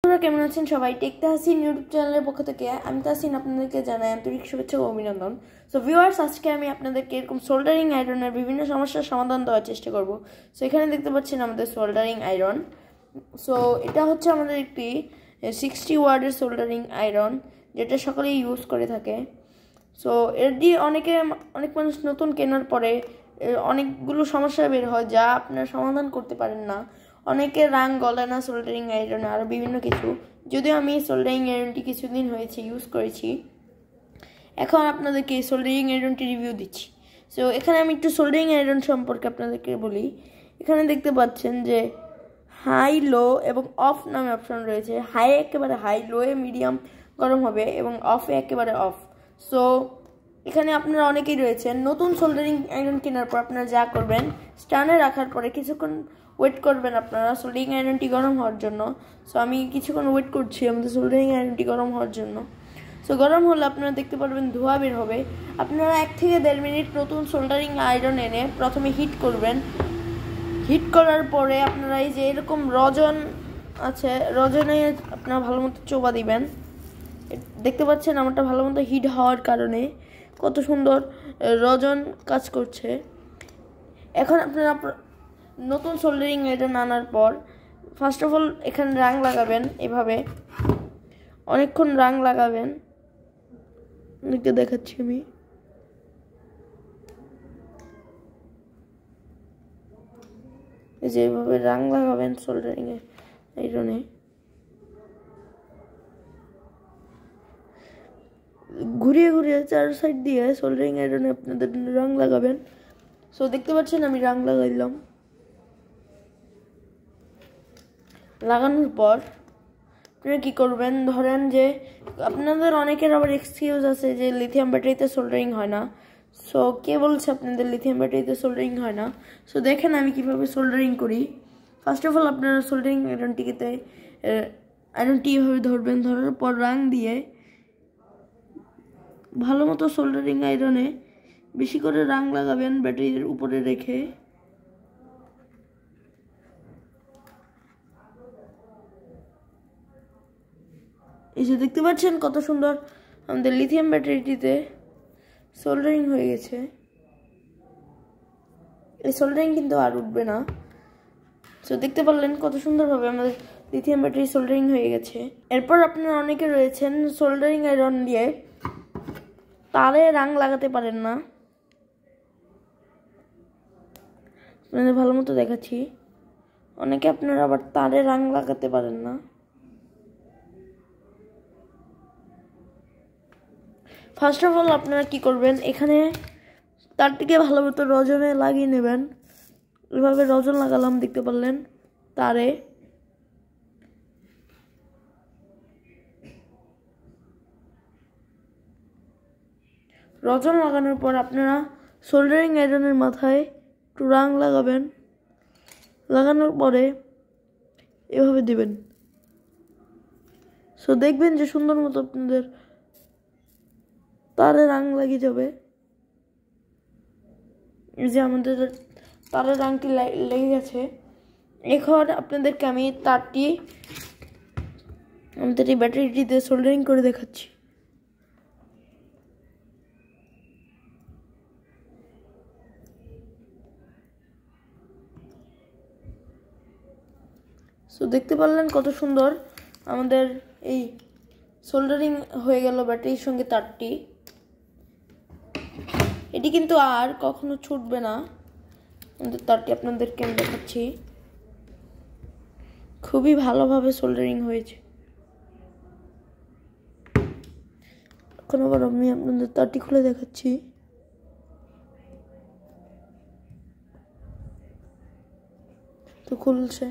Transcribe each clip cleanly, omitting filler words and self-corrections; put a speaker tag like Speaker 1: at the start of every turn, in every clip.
Speaker 1: আপনারা কেমন আছেন সবাই? টেকতে হাসিন ইউটিউব চ্যানেলের পক্ষ থেকে আমি তাসিন আপনাদেরকে জানাই আন্তরিক শুভেচ্ছা ও অভিনন্দন। সো ভিউয়ার্স, আজকে আমি আপনাদেরকে এরকম সোল্ডারিং আয়রনের বিভিন্ন সমস্যার সমাধান দেওয়ার চেষ্টা করব। সো এখানে দেখতে পাচ্ছেন আমাদের সোল্ডারিং আয়রন। সো এটা হচ্ছে আমাদের একটি 60 ওয়াটের সোল্ডারিং আয়রন, যেটা সকলেই ইউজ করে থাকে। সো এর দিয়ে অনেক মানুষ নতুন কেনার পরে অনেকগুলো সমস্যা বের হয়, যা আপনারা সমাধান করতে পারেন না। অনেকে রাং গলে না সোল্ডারিং আয়রনে, আরও বিভিন্ন কিছু। যদিও আমি সোল্ডারিং আয়রনটি কিছুদিন হয়েছে ইউজ করেছি, এখন আপনাদেরকে এই সোল্ডারিং আয়রনটি রিভিউ দিচ্ছি। সো এখানে আমি একটু সোল্ডারিং আয়রন সম্পর্কে আপনাদেরকে বলি। এখানে দেখতে পাচ্ছেন যে হাই, লো এবং অফ নামে অপশন রয়েছে। হাই একেবারে হাই, লোয়ে মিডিয়াম গরম হবে এবং অফে একেবারে অফ। সো এখানে আপনারা অনেকেই রয়েছেন, নতুন সোল্ডারিং আয়রন কেনার পর আপনারা যা করবেন, স্ট্যান্ডে রাখার পরে কিছুক্ষণ ওয়েট করবেন আপনারা সোল্ডারিং আয়রনটি গরম হওয়ার জন্য। সো আমি কিছুক্ষণ ওয়েট করছি আমাদের সোল্ডারিং আয়রনটি গরম হওয়ার জন্য। সো গরম হলে আপনারা দেখতে পারবেন ধোঁয়া বের হবে। আপনারা 1 থেকে 1.5 মিনিট নতুন সোল্ডারিং আয়রন এনে প্রথমে হিট করবেন। হিট করার পরে আপনারা এই যে এরকম রজন আছে, রজনে আপনারা ভালো মতো চোবা দিবেন। দেখতে পাচ্ছেন আমারটা ভালো মতো হিট হওয়ার কারণে কত সুন্দর রজন কাজ করছে। এখন আপনারা নতুন সোল্ডারিং আয়রন আনার পর ফার্স্ট অফ অল এখানে রাং লাগাবেন। এভাবে অনেকক্ষণ রাং লাগাবেন, দেখাচ্ছি আমি। এই যে এভাবে রাং লাগাবেন সোল্ডারিং আয়রনে। ঘুরিয়ে ঘুরিয়ে 4 সাইড দিয়ে সোল্ডারিং আয়রনে আপনাদের রাং লাগাবেন। সো দেখতে পাচ্ছেন আমি রাং লাগাইলাম। লাগানোর পর আপনারা কী করবেন, ধরেন যে আপনাদের অনেকের আবার এক্সকিউজ আছে যে লিথিয়াম ব্যাটারিতে সোল্ডারিং হয় না। সো কে বলছে আপনাদের লিথিয়াম ব্যাটারিতে সোল্ডারিং হয় না? সো দেখেন আমি কিভাবে সোল্ডারিং করি। ফার্স্ট অফ অল আপনারা সোল্ডারিং আয়রনটি এভাবে ধরবেন, ধরার পর রাং দিয়ে ভালো মতো সোল্ডারিং আয়রনে বেশি করে রাং লাগাবেন ব্যাটারির উপরে রেখে। এই যে দেখতে পাচ্ছেন কত সুন্দর আমাদের লিথিয়াম ব্যাটারিটিতে সোল্ডারিং হয়ে গেছে। এই সোল্ডারিং কিন্তু আর উঠবে না। সো দেখতে পারলেন কত সুন্দরভাবে আমাদের লিথিয়াম ব্যাটারি সোল্ডারিং হয়ে গেছে। এরপর আপনারা অনেকে রয়েছেন সোল্ডারিং আয়রন দিয়ে তারে রাং লাগাতে পারেন না। আপনাদের ভালো মতো দেখাচ্ছি, অনেকে আপনারা আবার তারে রাং লাগাতে পারেন না। ফার্স্ট অফ অল আপনারা কি করবেন, এখানে তারটিকে ভালো মতো রজনে লাগিয়ে নেবেন। এভাবে রজন লাগালাম, দেখতে পারলেন তারে। রজন লাগানোর পর আপনারা সোল্ডারিং আয়রনের মাথায় একটু রাং লাগাবেন। লাগানোর পরে এভাবে দিবেন। সো দেখবেন যে সুন্দর মতো আপনাদের তারে রাং লাগিয়ে যাবে। এই যে আমাদের তারের রাংটি লেগে গেছে। এখন আপনাদেরকে আমি তারটি আমাদের এই ব্যাটারিটিতে সোল্ডারিং করে দেখাচ্ছি। সো দেখতে পারলেন কত সুন্দর আমাদের এই সোল্ডারিং হয়ে গেল ব্যাটারির সঙ্গে তারটি। এটি কিন্তু আর কখনো ছুটবে না। আমাদের তারটি আপনাদেরকে আমি দেখাচ্ছি, খুবই ভালোভাবে সোল্ডারিং হয়েছে। এখন আবার আমি আপনাদের তারটি খুলে দেখাচ্ছি। তো খুলছে।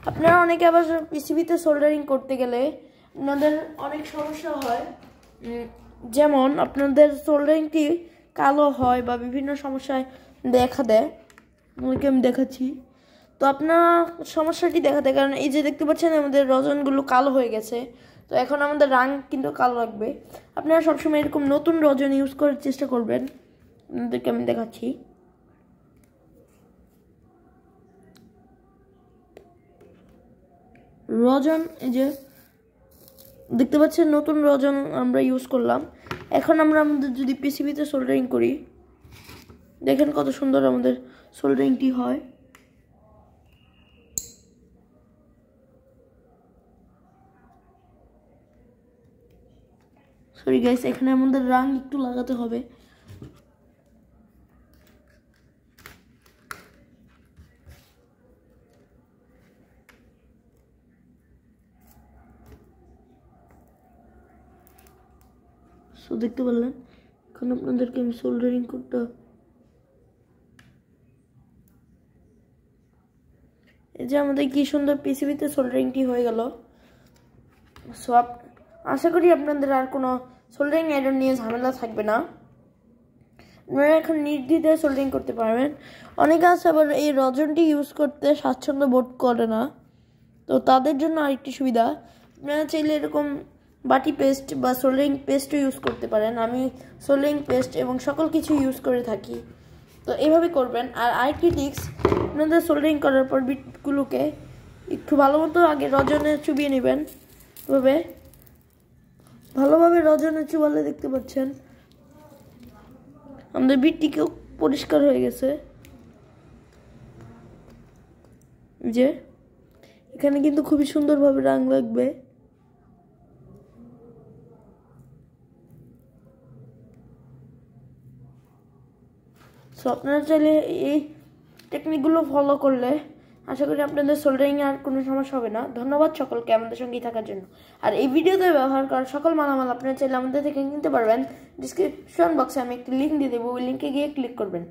Speaker 1: আপনারা অনেকে আবার পিসিবিতে সোল্ডারিং করতে গেলে আপনাদের অনেক সমস্যা হয়, যেমন আপনাদের সোল্ডারিংটি কালো হয় বা বিভিন্ন সমস্যায় দেখা দেয়। আপনাকে আমি দেখাচ্ছি। তো আপনারা সমস্যাটি দেখাতে, কারণ এই যে দেখতে পাচ্ছেন আমাদের রজনগুলো কালো হয়ে গেছে। তো এখন আমাদের রাং কিন্তু কালো লাগবে। আপনারা সবসময় এরকম নতুন রজন ইউজ করার চেষ্টা করবেন। আপনাদেরকে আমি দেখাচ্ছি। রজন এই যে দেখতে পাচ্ছেন নতুন রজন আমরা ইউজ করলাম। এখন আমরা আমাদের যদি পিসিবিতে সোল্ডারিং করি, দেখেন কত সুন্দর আমাদের সোল্ডারিংটি হয়। সরি গাইস, এখানে আমাদের রং একটু লাগাতে হবে। সো দেখতে পারলেন, এখন আপনাদেরকে আমি সোল্ডারিং করতে, এই যে আমাদের কি সুন্দর পিসিবিতে সোল্ডারিংটি হয়ে গেল। সো আশা করি আপনাদের আর কোনো সোল্ডারিং আয়রন নিয়ে ঝামেলা থাকবে না, আপনারা এখন নির্দ্বিধায় সোল্ডারিং করতে পারবেন। অনেকে আছে আবার এই রজনটি ইউজ করতে স্বাচ্ছন্দ্য বোধ করে না, তো তাদের জন্য আরেকটি সুবিধা, আপনারা চাইলে এরকম বাটি পেস্ট বা সোল্ডারিং পেস্টও ইউজ করতে পারেন। আমি সোল্ডারিং পেস্ট এবং সকল কিছু ইউজ করে থাকি, তো এইভাবে করবেন। আর আরেকটি টিপস, আপনাদের সোল্ডারিং করার পর বিটগুলোকে একটু ভালো মতো আগে রজনে চুবিয়ে নেবেন। ভালোভাবে রজনে চুবালে দেখতে পাচ্ছেন আমাদের বিটটিকেও পরিষ্কার হয়ে গেছে। যে এখানে কিন্তু খুবই সুন্দরভাবে রং লাগবে। সো আপনারা চাইলে এই টেকনিকগুলো ফলো করলে আশা করি আপনাদের সোল্ডারিং আর কোনো সমস্যা হবে না। ধন্যবাদ সকলকে আমাদের সঙ্গেই থাকার জন্য। আর এই ভিডিওতে ব্যবহার করা সকল মালামাল আপনারা চাইলে আমাদের থেকে কিনতে পারবেন। ডিসক্রিপশন বক্সে আমি একটি লিঙ্ক দিয়ে দেবো, ওই লিঙ্কে গিয়ে ক্লিক করবেন।